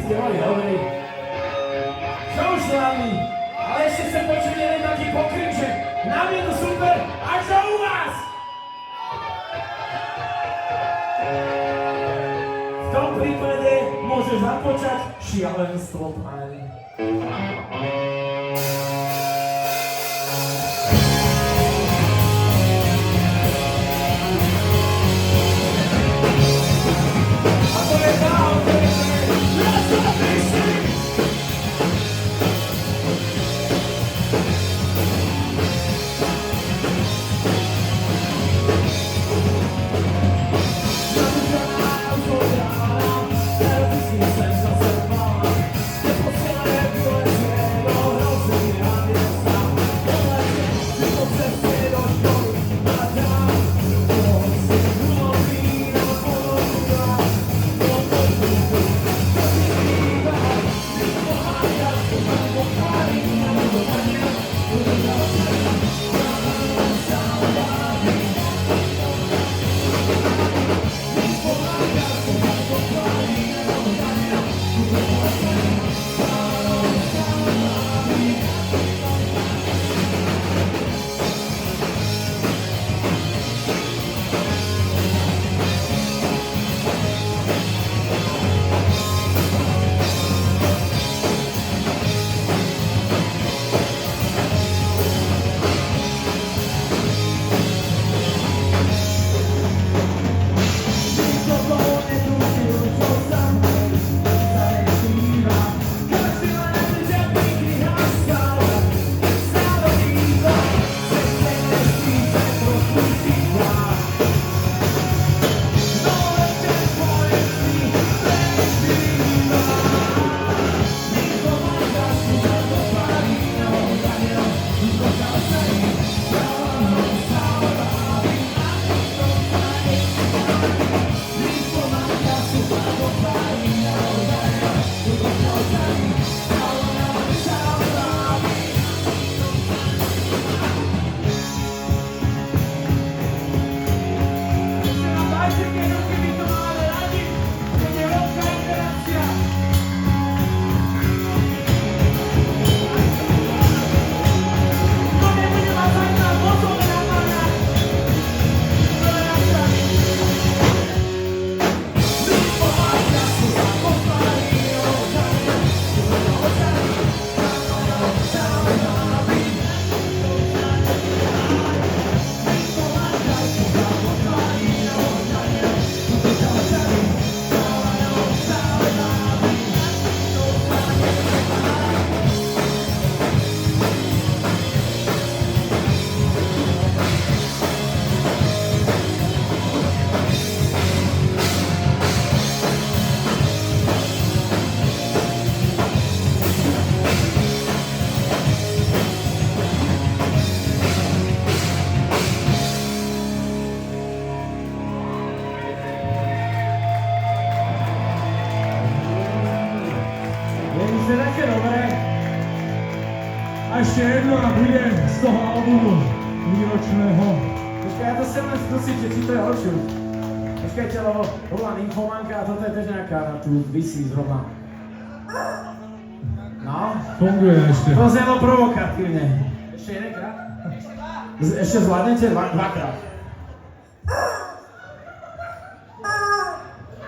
ste boli dobrí. Čo už slavný, ale ešte chcem počuť jeden taký pokryt, že nám je to super, a čo u vás? V tom prípade môže započať šialenstvo, páni. A ešte jedno a bude z toho albumu výročného. Počkaj, ja to sem len skúsiť, či to je horšie. Počkajte, lebo bola nymfomanka a toto je tiež nejaká, tu visí zrovna. No? Funguje ešte. To znelo provokatívne. Ešte jedenkrát? Ešte zvládnete dvakrát.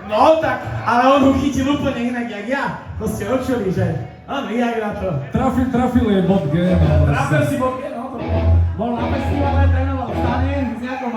No tak, ale on ho chytil úplne inak jak ja. To ste očuli, že? Áno, jak na to. Trafil je bod G. Trafil si bod G, no to bol. Bol na festivale, trénoval stane s nejakou